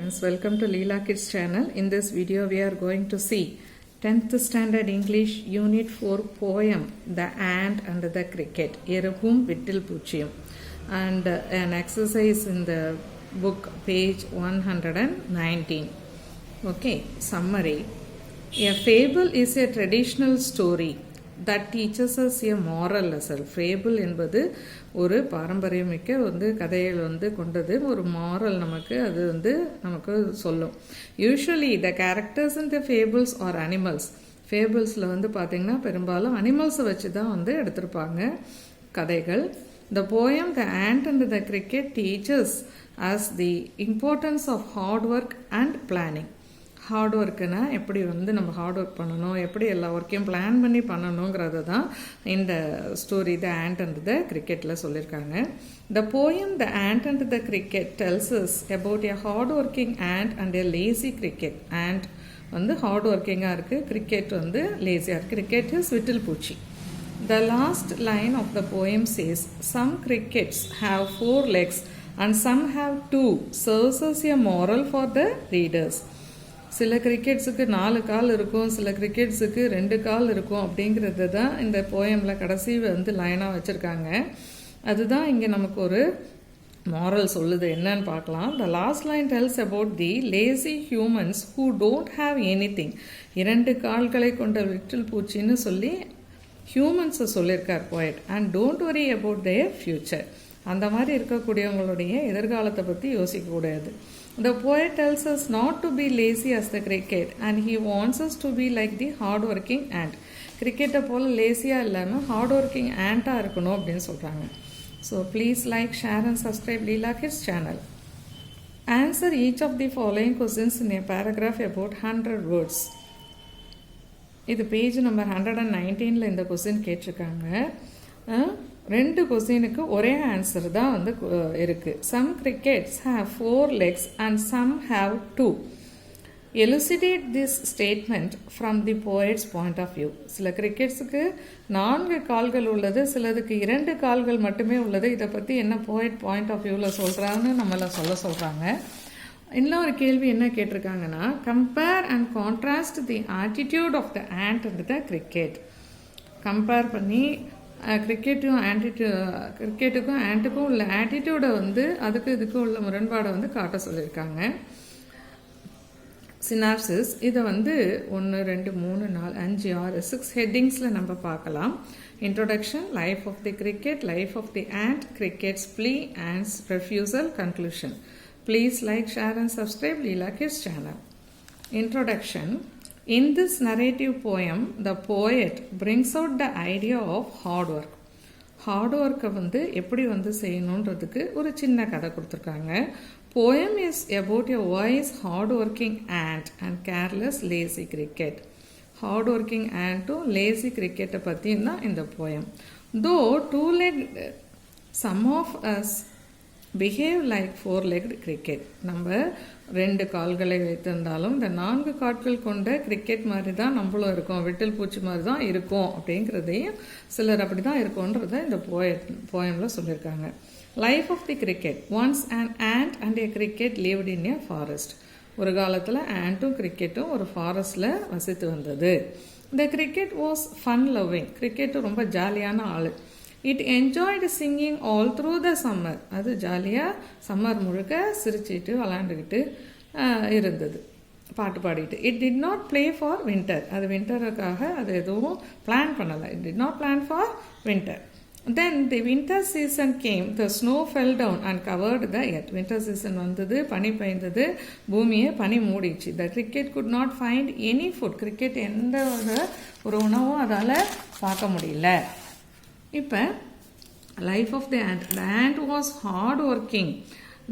friends, welcome to Leela Kids channel. In this video we are going to see 10th standard English unit 4 poem The Ant and the Cricket, Erupum Vittil Puchiyum, and an exercise in the book page 119. Okay, summary. A fable is a traditional story that teaches us a moral lesson. Fable என்பது ஒரு பாரம்பரியமிக்க கதைகள் கொண்டது, ஒரு moral நமக்கு சொல்லும். Usually the characters in the fables are animals. Fablesல பார்த்தீங்கன்னா பெரும்பாலும் animals வச்சு தான் எடுத்திருப்பாங்க கதைகள். The poem The Ant and the Cricket teaches us the importance of hard work and planning. Hard ஒர்க்குனா எப்படி நம்ம ஹார்ட் ஒர்க் பண்ணணும், எப்படி எல்லா ஒர்க்கையும் பிளான் பண்ணி பண்ணணுங்கிறது தான் இந்த story the ant and the கிரிக்கெட்டில் சொல்லியிருக்காங்க. The poem the ant and the cricket tells us about a hard working ant and a lazy cricket. Ant hard ஒர்க்கிங்காக இருக்குது, கிரிக்கெட் லேசியாக இருக்குது. கிரிக்கெட் இஸ் விட்டில் பூச்சி. The last line of the poem says some crickets have 4 legs and some have 2 serves as a moral for the readers. சில கிரிக்கெட்ஸுக்கு 4 கால் இருக்கும், சில கிரிக்கெட்ஸுக்கு 2 கால் இருக்கும். அப்படிங்கிறது தான் இந்த போயமில் கடைசி லைனாக வச்சுருக்காங்க. அதுதான் இங்கே நமக்கு ஒரு மாரல் சொல்லுது. என்னன்னு பார்க்கலாம். த last line டெல்ஸ் about the lazy humans who don't have anything. 2 கால்களை கொண்ட விட்டில் பூச்சின்னு சொல்லி ஹியூமன்ஸை சொல்லியிருக்கார் poet. And don't worry about their future. அந்த மாதிரி இருக்கக்கூடியவங்களுடைய எதிர்காலத்தை பற்றி யோசிக்கக்கூடாது. The poet tells us not to be lazy as the cricket and he wants us to be like the hard working ant. கிரிக்கெட்டை போல் லேசியாக இல்லாமல் ஹார்ட் ஒர்க்கிங் ஆண்ட்டாக இருக்கணும் அப்படின்னு சொல்கிறாங்க. So please like, share and subscribe Leela Kids channel. Answer each of the following questions in a paragraph about 100 words. இது page number 119 இந்த question கேட்டிருக்காங்க. 2 கொஸ்டினுக்கு ஒரே ஆன்சர் தான் இருக்குது. Some crickets have 4 legs and some have 2. Elucidate this statement from the poet's point of view. சில கிரிக்கெட்ஸுக்கு 4 கால்கள் உள்ளது, சிலதுக்கு 2 கால்கள் மட்டுமே உள்ளது. இதை பற்றி என்ன போயட் பாயிண்ட் ஆஃப் வியூவில் சொல்கிறான்னு நம்மளை சொல்கிறாங்க. இன்னொரு கேள்வி என்ன கேட்டிருக்காங்கன்னா, compare and contrast the attitude of the ant and the cricket. Compare பண்ணி கிரிக்கெட்டுக்கும் ஆண்ட்டுக்கும் உள்ள ஆட்டிடியூடை அதுக்கு இதுக்கும் உள்ள முரண்பாடை காட்ட சொல்லியிருக்காங்க. சினாப்சிஸ் இதை 1 2 3 4 5 6 6 ஹெட்டிங்ஸில் நம்ம பார்க்கலாம். Introduction, life of the cricket, life of the ant, crickets plea, ants refusal, conclusion. Please like, share and subscribe Leela Kids channel. Introduction. In this narrative poem, the poet brings out the idea of hard work. Hard ஒர்க்கை எப்படி செய்யணுன்றதுக்கு ஒரு சின்ன கதை கொடுத்துருக்காங்க. Poem is about a wise hard working ant and careless lazy cricket. Hard working ஆண்ட்டும் lazy கிரிக்கெட்டை பற்றியும் தான் இந்த poem. Though 2-legged, some of us behave like 4-legged cricket. நம்ம 2 கால்களை வைத்திருந்தாலும் இந்த 4 கால்கள் கொண்ட கிரிக்கெட் மாதிரி தான் நம்மளும் இருக்கோம், விட்டில் பூச்சி மாதிரி தான் இருக்கும் அப்படிங்கிறதையும் சிலர் அப்படி தான் இருக்கும்ன்றதை இந்த போயமில் சொல்லியிருக்காங்க. Life of the cricket. Once an ant and a cricket lived in a forest. ஒரு காலத்தில் ஆண்ட்டும் கிரிக்கெட்டும் ஒரு ஃபாரஸ்டில் வசித்து வந்தது. The cricket was fun loving. Cricket ரொம்ப ஜாலியான ஆள். It enjoyed singing all through the summer. அது ஜாலியாக சம்மர் முழுக்க சிரிச்சிட்டு விளாண்டுக்கிட்டு இருந்தது, பாட்டு பாடிட்டு. It did not play for winter. அது வின்டருக்காக அது எதுவும் பிளான் பண்ணலை. It did not plan for winter. Then the winter season came. The snow fell down and covered the earth. Winter season வந்தது, பனி பெய்ந்தது, பூமியை பனி மூடிச்சு. The cricket could not find any food. Cricket எந்த ஒரு உணவும் அதால் பார்க்க முடியல. இப்போ life of the ant. The ant was hard working.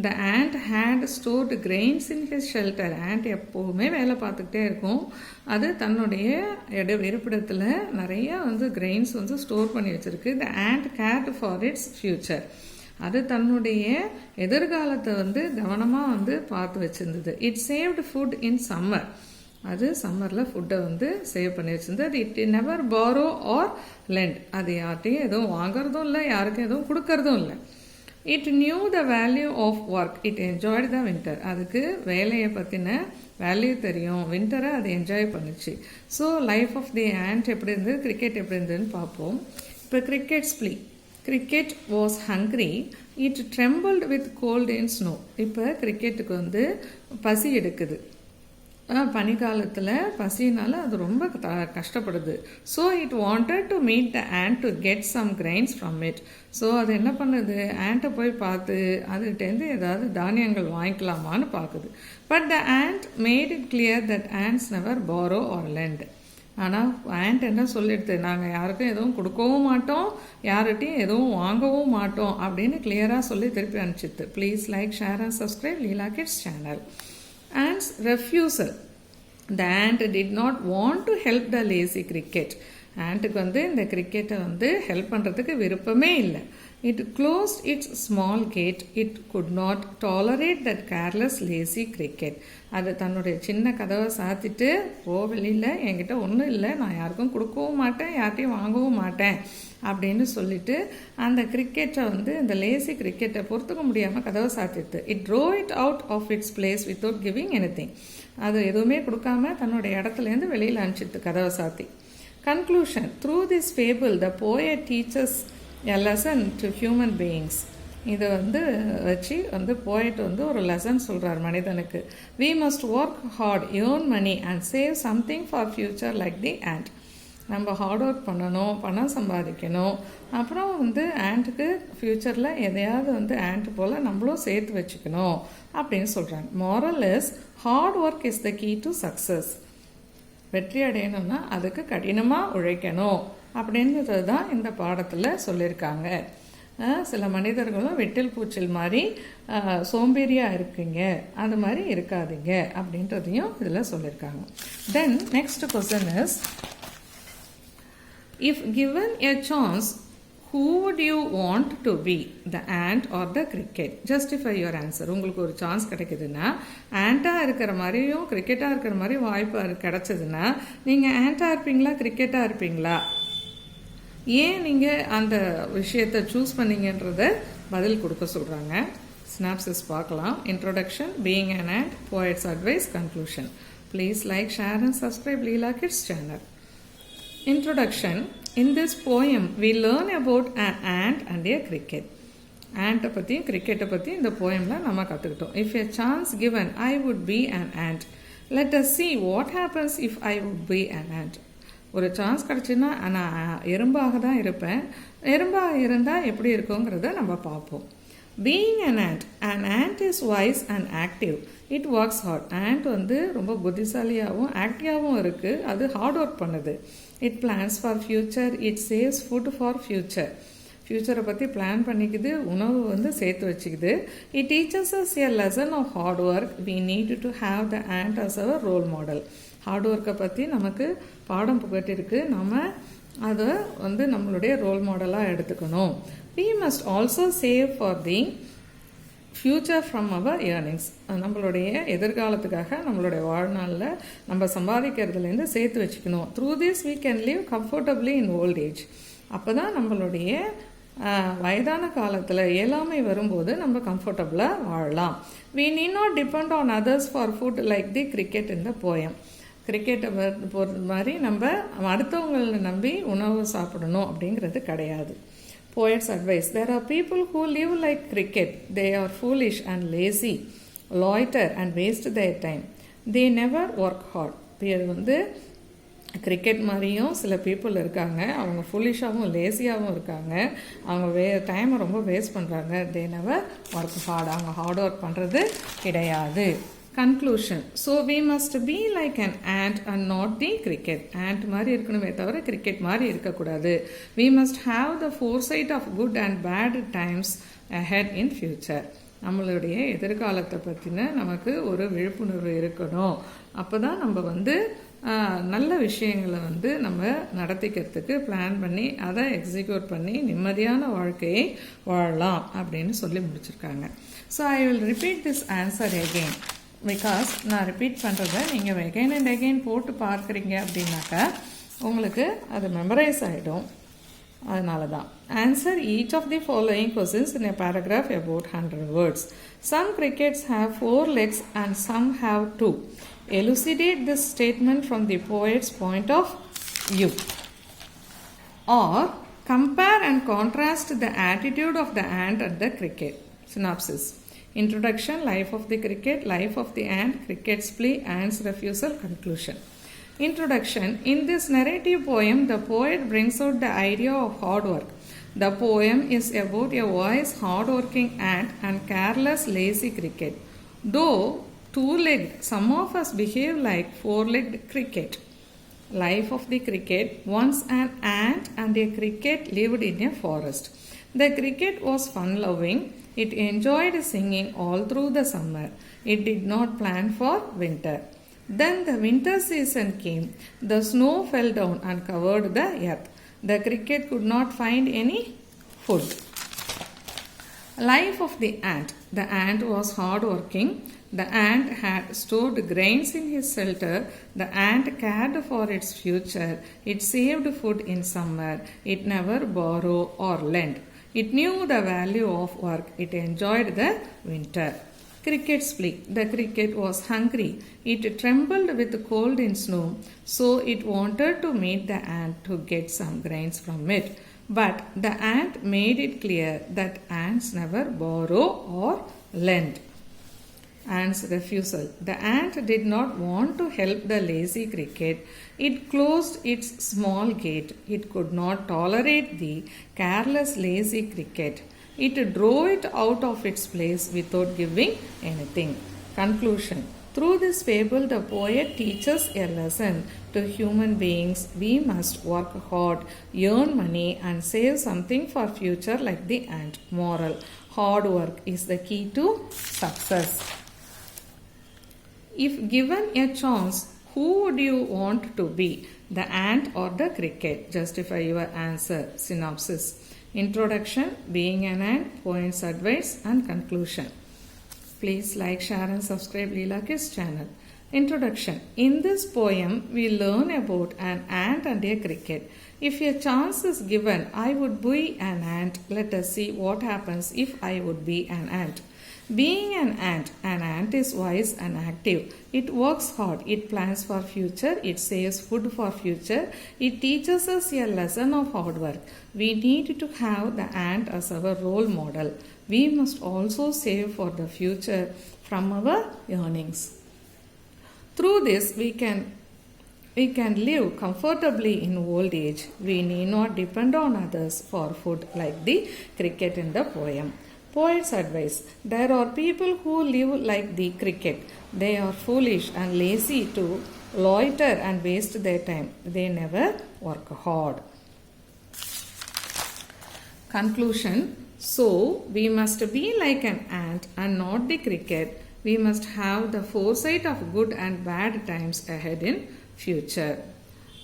The ant had stored grains in his shelter. Ant எப்போவுமே வேலை பார்த்துக்கிட்டே இருக்கும். அது தன்னுடைய இருப்பிடத்தில் நிறைய கிரெயின்ஸ் ஸ்டோர் பண்ணி வச்சுருக்கு. The ant cared for its future. அது தன்னுடைய எதிர்காலத்தை கவனமாக பார்த்து வச்சுருந்தது. It saved food in summer. அது சம்மரில் ஃபுட்டை சேவ் பண்ணி வச்சுருந்தது. It never borrow or lend. அது யார்கிட்டையும் எதுவும் வாங்கிறதும் இல்லை, யாருக்கும் எதுவும் கொடுக்கறதும் இல்லை. It knew the value of work. It enjoyed the winter. அதுக்கு வேலையை பற்றின வேல்யூ தெரியும், வின்டரை அது என்ஜாய் பண்ணுச்சு. So life of the ant எப்படி இருந்தது, கிரிக்கெட் எப்படி இருந்ததுன்னு பார்ப்போம். இப்போ cricket's plea. Cricket was hungry. It trembled with cold and snow. இப்போ கிரிக்கெட்டுக்கு வந்து பசி எடுக்குது. பனிக்காலத்தில் பசினால அது ரொம்ப கஷ்டப்படுது. So it wanted to meet the ant to get some grains from it. So அது என்ன பண்ணுது, ஆண்ட்டை போய் பார்த்து அதுகிட்டேருந்து ஏதாவது தானியங்கள் வாங்கிக்கலாமான்னு பார்க்குது. But the ant made it clear that ants never borrow or lend. ஆனால் ant என்ன சொல்லிடுது, நாங்கள் யாருக்கும் எதுவும் கொடுக்கவும் மாட்டோம், யார்கிட்டையும் எதுவும் வாங்கவும் மாட்டோம் அப்படின்னு கிளியராக சொல்லி திருப்பி அனுப்பிச்சிது. Please like, share and subscribe Leela kids channel. Ant's refusal. The ant did not want to help the lazy cricket. ஆண்ட்டுக்கு வந்து இந்த கிரிக்கெட்டை வந்து ஹெல்ப் பண்ணுறதுக்கு விருப்பமே இல்லை. It closed its small gate. It could not tolerate that careless lazy cricket. அது தன்னுடைய சின்ன கதவை சாத்திட்டு, வெளியில் என்கிட்ட ஒன்றும் இல்லை, நான் யாருக்கும் கொடுக்கவும் மாட்டேன், யார்ட்டையும் வாங்கவும் மாட்டேன் அப்படின்னு சொல்லிட்டு அந்த கிரிக்கெட்டை வந்து இந்த லேசி கிரிக்கெட்டை பொறுத்துக்க முடியாமல் கதவை சாத்திடுது. It throw it out of its place without giving anything. அது எதுவுமே கொடுக்காம தன்னுடைய இடத்துலேருந்து வெளியில் அனுப்பிச்சிடுது கதவை சாத்தி. Conclusion. Through this fable, the poet teaches a lesson to human beings. இதை வந்து வச்சு வந்து போயிட்டு வந்து ஒரு லெசன் சொல்கிறார் மனிதனுக்கு. We must work hard, earn money and save something for future like the ant. நம்ம ஹார்ட் ஒர்க் பண்ணணும், பணம் சம்பாதிக்கணும், அப்புறம் வந்து ஆண்ட்டுக்கு ஃப்யூச்சரில் எதையாவது வந்து ஆண்ட் போல் நம்மளும் சேர்த்து வச்சுக்கணும் அப்படின்னு சொல்கிறாங்க. Moral is hard work is the key to success. வெற்றி அடையணும்னா அதுக்கு கடினமாக உழைக்கணும் அப்படின்றது தான் இந்த பாடத்தில் சொல்லியிருக்காங்க. சில மனிதர்களும் வெட்டில் பூச்சில் மாதிரி சோம்பேறியாக இருக்கீங்க, அது மாதிரி இருக்காதீங்க அப்படின்றதையும் இதில் சொல்லியிருக்காங்க. Then next question is, if given a chance who would you want to be, the ant or the cricket? Justify your answer. உங்களுக்கு ஒரு சான்ஸ் கிடைக்குதுன்னா, ஆண்ட்டாக இருக்கிற மாதிரியும் கிரிக்கெட்டாக இருக்கிற மாதிரி வாய்ப்பு கிடைச்சதுன்னா நீங்கள் ஆண்ட்டாக இருப்பீங்களா, கிரிக்கெட்டாக இருப்பீங்களா? ஏன் நீங்கள் அந்த விஷயத்தை சூஸ் பண்ணீங்கன்றத பதில் கொடுக்க சொல்கிறாங்க. ஸ்னாப்சிஸ் பார்க்கலாம். Introduction, being an ant, poet's advice, conclusion. Please like, share and subscribe Leela Kids channel. Introduction. In this poem, we learn about an ant and a cricket. Ant பற்றியும் கிரிக்கெட்டை பற்றி இந்த போயமில் நம்ம கற்றுக்கிட்டோம். If a chance given, I would be an ant. Let us see what happens if I would be an ant. ஒரு chance கிடச்சுன்னா நான் எறும்பாக தான் இருப்பேன். எறும்பாக இருந்தால் எப்படி இருக்குங்கிறத நம்ம பார்ப்போம். Being an ant is wise and active. It works hard. ant வந்து ரொம்ப புத்திசாலியாகவும் ஆக்டிவாகவும் இருக்குது. அது ஹார்ட் ஒர்க் பண்ணுது. It plans for future. It saves food for future. ஃப்யூச்சரை பற்றி பிளான் பண்ணிக்குது, உணவு வந்து சேர்த்து வச்சுக்குது. It teaches us a lesson of hard work. We need to have the ant as our role model. Hard ஒர்க்கை பற்றி நமக்கு பாடம் புகட்டிருக்கு. நம்ம அதை வந்து நம்மளுடைய ரோல் மாடலாக எடுத்துக்கணும். We must also save for the future from our earnings. நம்மளுடைய எதிர்காலத்துக்காக நம்மளுடைய வாழ்நாளில் நம்ம சம்பாதிக்கிறதுலேருந்து சேர்த்து வச்சுக்கணும். Through this we can live comfortably in old age. அப்போ தான் நம்மளுடைய வயதான காலத்தில் இயலாமை வரும்போது நம்ம கம்ஃபர்டபுளாக வாழலாம். We need not depend on others for food like the cricket in the poem. கிரிக்கெட்டை பொறுத்த மாதிரி நம்ம அடுத்தவங்களை நம்பி உணவு சாப்பிடணும் அப்படிங்கிறது கிடையாது. Poet's advice. There are people who live like cricket. They are foolish and lazy, loiter and waste their time. They never work hard. இது வந்து கிரிக்கெட் மாதிரியும் சில பீப்புள் இருக்காங்க. அவங்க ஃபுல்லிஷாகவும் லேசியாகவும் இருக்காங்க. அவங்க டைமை ரொம்ப வேஸ்ட் பண்ணுறாங்க. They never work hard. அவங்க ஹார்ட் ஒர்க் பண்ணுறது கிடையாது. Conclusion. So we must be like an ant and not the cricket. ant மாதிரி இருக்கணுமே தவிர கிரிக்கெட் மாதிரி இருக்கக்கூடாது. We must have the foresight of good and bad times ahead in future. நம்மளுடைய எதிர்காலத்தை பற்றின நமக்கு ஒரு விழிப்புணர்வு இருக்கணும். அப்போ தான் நம்ம வந்து நல்ல விஷயங்களை வந்து நம்ம நடத்திக்கிறதுக்கு பிளான் பண்ணி அதை எக்ஸிக்யூட் பண்ணி நிம்மதியான வாழ்க்கையை வாழலாம் அப்படின்னு சொல்லி முடிச்சிருக்காங்க. So I will repeat this answer again. Because நான் ரிப்பீட் பண்ணுறதை நீங்கள் அகெயின் அண்ட் அகெயின் போட்டு பார்க்குறீங்க அப்படின்னாக்கா உங்களுக்கு அது மெமரைஸ் ஆகிடும். அதனால தான். Answer each of the following questions in a paragraph about 100 words. Some crickets have 4 legs and some have 2. Elucidate this statement from the poet's point of view. Or compare and contrast the attitude of the ant and the cricket. Synopsis. Introduction, life of the cricket, life of the ant, cricket's plea, ant's refusal, conclusion. Introduction. In this narrative poem, the poet brings out the idea of hard work. The poem is about a wise, hard-working ant and careless, lazy cricket. Though two-legged, some of us behave like four-legged cricket. Life of the cricket. Once an ant and a cricket lived in a forest. The cricket was fun-loving. It enjoyed singing all through the summer. It did not plan for winter. Then the winter season came. The snow fell down and covered the earth. The cricket could not find any food. Life of the ant. The ant was hard-working. The ant had stored grains in his shelter. The ant cared for its future. It saved food in summer. It never borrowed or lent. It knew the value of work. It enjoyed the winter. Cricket's plea. The cricket was hungry. It trembled with cold in snow, so it wanted to meet the ant to get some grains from it. But the ant made it clear that ants never borrow or lend. Ant's refusal. The ant did not want to help the lazy cricket. It closed its small gate. It could not tolerate the careless, lazy cricket. It drove it out of its place without giving anything. Conclusion. Through this fable, the poet teaches a lesson to human beings. We must work hard, earn money, and save something for future like the ant. Moral. Hard work is the key to success. If given a chance, who would you want to be, the ant or the cricket? Justify your answer. Synopsis. Introduction, being an ant, points, advice, and conclusion. Please like, share, and subscribe Leela Kids channel. Introduction. In this poem, we learn about an ant and a cricket. If a chance is given, I would be an ant. Let us see what happens if I would be an ant. Being an ant is wise and active. It works hard. It plans for future. It saves food for future. It teaches us a lesson of hard work. We need to have the ant as our role model. We must also save for the future from our earnings. Through this, we can live comfortably in old age. We need not depend on others for food like the cricket in the poem. Poet's advice. There are people who live like the cricket. They are foolish and lazy to loiter and waste their time. They never work hard. Conclusion. So, we must be like an ant and not the cricket. We must have the foresight of good and bad times ahead in future.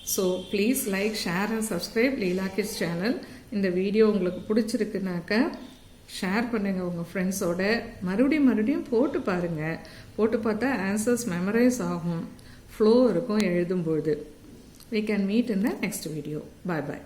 So, please like, share and subscribe Leela Kids channel. இந்த video உங்களுக்கு பிடிச்சிருக்குனாக்கா share பண்ணுங்கள் உங்கள் ஃப்ரெண்ட்ஸோட. மறுபடியும் போட்டு பாருங்கள். போட்டு பார்த்தா ஆன்சர்ஸ் மெமரைஸ் ஆகும், ஃப்ளோ இருக்கும் எழுதும்பொழுது. We can meet in the next video. Bye bye.